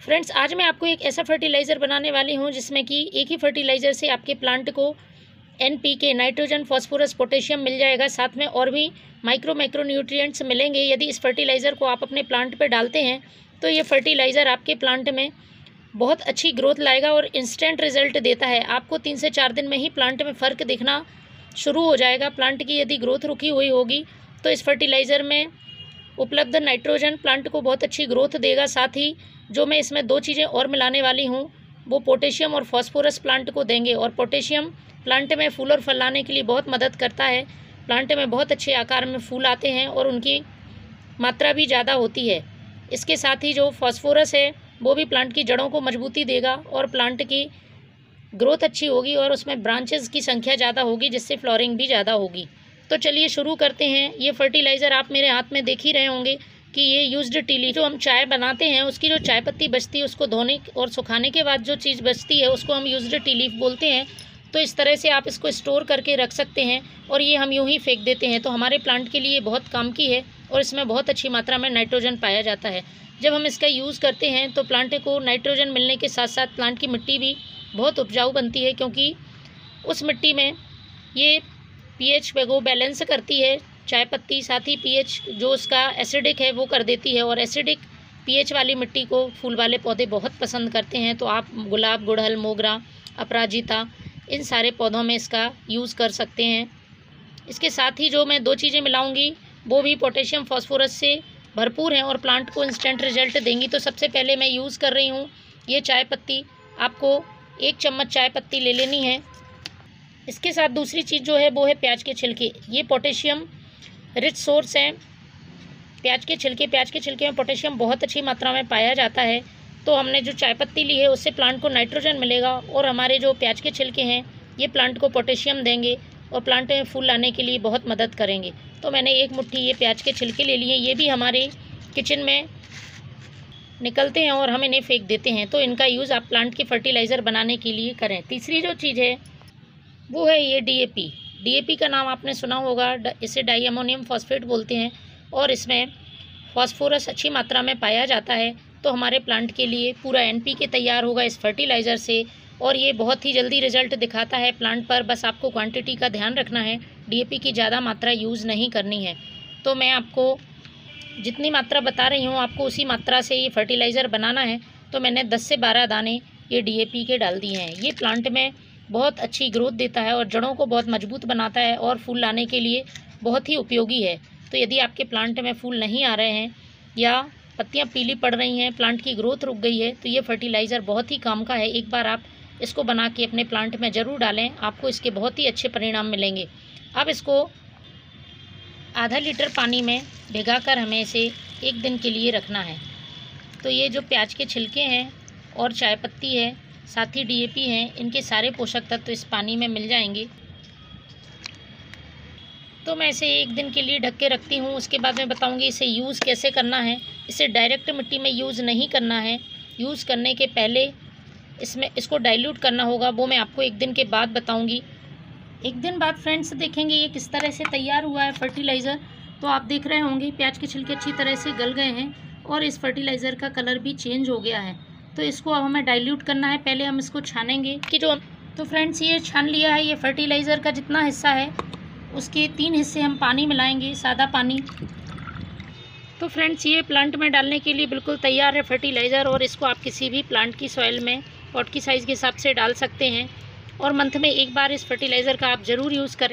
Friends, आज मैं आपको एक ऐसा फर्टिलाइज़र बनाने वाली हूँ जिसमें कि एक ही फर्टिलाइज़र से आपके प्लांट को एनपीके, नाइट्रोजन, फॉस्फोरस, पोटेशियम मिल जाएगा। साथ में और भी माइक्रो न्यूट्रिएंट्स मिलेंगे। यदि इस फर्टिलाइज़र को आप अपने प्लांट पे डालते हैं तो ये फर्टिलाइज़र आपके प्लांट में बहुत अच्छी ग्रोथ लाएगा और इंस्टेंट रिजल्ट देता है। आपको 3 से 4 दिन में ही प्लांट में फ़र्क दिखना शुरू हो जाएगा। प्लांट की यदि ग्रोथ रुकी हुई होगी तो इस फर्टिलाइज़र में उपलब्ध नाइट्रोजन प्लांट को बहुत अच्छी ग्रोथ देगा। साथ ही जो मैं इसमें 2 चीज़ें और मिलाने वाली हूँ वो पोटेशियम और फॉस्फोरस प्लांट को देंगे। और पोटेशियम प्लांट में फूल और फल लाने के लिए बहुत मदद करता है। प्लांट में बहुत अच्छे आकार में फूल आते हैं और उनकी मात्रा भी ज़्यादा होती है। इसके साथ ही जो फॉस्फोरस है वो भी प्लांट की जड़ों को मजबूती देगा और प्लांट की ग्रोथ अच्छी होगी और उसमें ब्रांचेस की संख्या ज़्यादा होगी, जिससे फ्लोरिंग भी ज़्यादा होगी। तो चलिए शुरू करते हैं। ये फर्टिलाइज़र आप मेरे हाथ में देख ही रहे होंगे कि ये यूज्ड टी लीफ, जो हम चाय बनाते हैं उसकी जो चाय पत्ती बचती है उसको धोने और सुखाने के बाद जो चीज़ बचती है उसको हम यूज्ड टी लीफ बोलते हैं। तो इस तरह से आप इसको स्टोर करके रख सकते हैं और ये हम यूँ ही फेंक देते हैं। तो हमारे प्लांट के लिए बहुत काम की है और इसमें बहुत अच्छी मात्रा में नाइट्रोजन पाया जाता है। जब हम इसका यूज़ करते हैं तो प्लांट को नाइट्रोजन मिलने के साथ साथ प्लांट की मिट्टी भी बहुत उपजाऊ बनती है, क्योंकि उस मिट्टी में ये पीएच को बैलेंस करती है चाय पत्ती। साथ ही पीएच जो उसका एसिडिक है वो कर देती है और एसिडिक पीएच वाली मिट्टी को फूल वाले पौधे बहुत पसंद करते हैं। तो आप गुलाब, गुड़हल, मोगरा, अपराजिता, इन सारे पौधों में इसका यूज़ कर सकते हैं। इसके साथ ही जो मैं 2 चीज़ें मिलाऊंगी वो भी पोटेशियम, फॉस्फोरस से भरपूर हैं और प्लांट को इंस्टेंट रिजल्ट देंगी। तो सबसे पहले मैं यूज़ कर रही हूँ ये चाय पत्ती। आपको 1 चम्मच चाय पत्ती ले लेनी है। इसके साथ दूसरी चीज़ जो है वो है प्याज के छिलके। ये पोटेशियम रिच सोर्स हैं प्याज के छिलके में पोटेशियम बहुत अच्छी मात्रा में पाया जाता है। तो हमने जो चाय पत्ती ली है उससे प्लांट को नाइट्रोजन मिलेगा और हमारे जो प्याज के छिलके हैं ये प्लांट को पोटेशियम देंगे और प्लांट में फूल लाने के लिए बहुत मदद करेंगे। तो मैंने 1 मुट्ठी ये प्याज के छिलके ले लिए। ये भी हमारे किचन में निकलते हैं और हम इन्हें फेंक देते हैं। तो इनका यूज़ आप प्लांट के फर्टिलाइज़र बनाने के लिए करें। तीसरी जो चीज़ है वो है ये डीएपी। डीएपी का नाम आपने सुना होगा, इसे डाई अमोनियम फॉस्फेट बोलते हैं और इसमें फॉस्फोरस अच्छी मात्रा में पाया जाता है। तो हमारे प्लांट के लिए पूरा एनपीके तैयार होगा इस फर्टिलाइज़र से और ये बहुत ही जल्दी रिजल्ट दिखाता है प्लांट पर। बस आपको क्वांटिटी का ध्यान रखना है, डीएपी की ज़्यादा मात्रा यूज़ नहीं करनी है। तो मैं आपको जितनी मात्रा बता रही हूँ आपको उसी मात्रा से ये फर्टिलाइज़र बनाना है। तो मैंने 10 से 12 दाने ये डीएपी के डाल दिए हैं। ये प्लांट में बहुत अच्छी ग्रोथ देता है और जड़ों को बहुत मजबूत बनाता है और फूल लाने के लिए बहुत ही उपयोगी है। तो यदि आपके प्लांट में फूल नहीं आ रहे हैं या पत्तियां पीली पड़ रही हैं, प्लांट की ग्रोथ रुक गई है, तो ये फर्टिलाइज़र बहुत ही काम का है। एक बार आप इसको बना के अपने प्लांट में ज़रूर डालें, आपको इसके बहुत ही अच्छे परिणाम मिलेंगे। अब इसको आधा लीटर पानी में भिगाकर हमें इसे 1 दिन के लिए रखना है। तो ये जो प्याज के छिलके हैं और चाय पत्ती है, साथ ही डीएपी हैं, इनके सारे पोषक तत्व इस पानी में मिल जाएंगे। तो मैं इसे 1 दिन के लिए ढक के रखती हूँ। उसके बाद मैं बताऊँगी इसे यूज़ कैसे करना है। इसे डायरेक्ट मिट्टी में यूज़ नहीं करना है। यूज़ करने के पहले इसको डाइल्यूट करना होगा, वो मैं आपको 1 दिन के बाद बताऊँगी। 1 दिन बाद फ्रेंड्स देखेंगे ये किस तरह से तैयार हुआ है फर्टिलाइज़र। तो आप देख रहे होंगे प्याज के छिलके अच्छी तरह से गल गए हैं और इस फर्टिलाइज़र का कलर भी चेंज हो गया है। तो इसको अब हमें डाइल्यूट करना है। पहले हम इसको छानेंगे कि तो फ्रेंड्स ये छान लिया है। ये फर्टिलाइज़र का जितना हिस्सा है उसके 3 हिस्से हम पानी मिलाएंगे, सादा पानी। तो फ्रेंड्स ये प्लांट में डालने के लिए बिल्कुल तैयार है फर्टिलाइज़र और इसको आप किसी भी प्लांट की सॉइल में पॉट की साइज़ के हिसाब से डाल सकते हैं और मंथ में 1 बार इस फर्टिलाइज़र का आप ज़रूर यूज़ करें।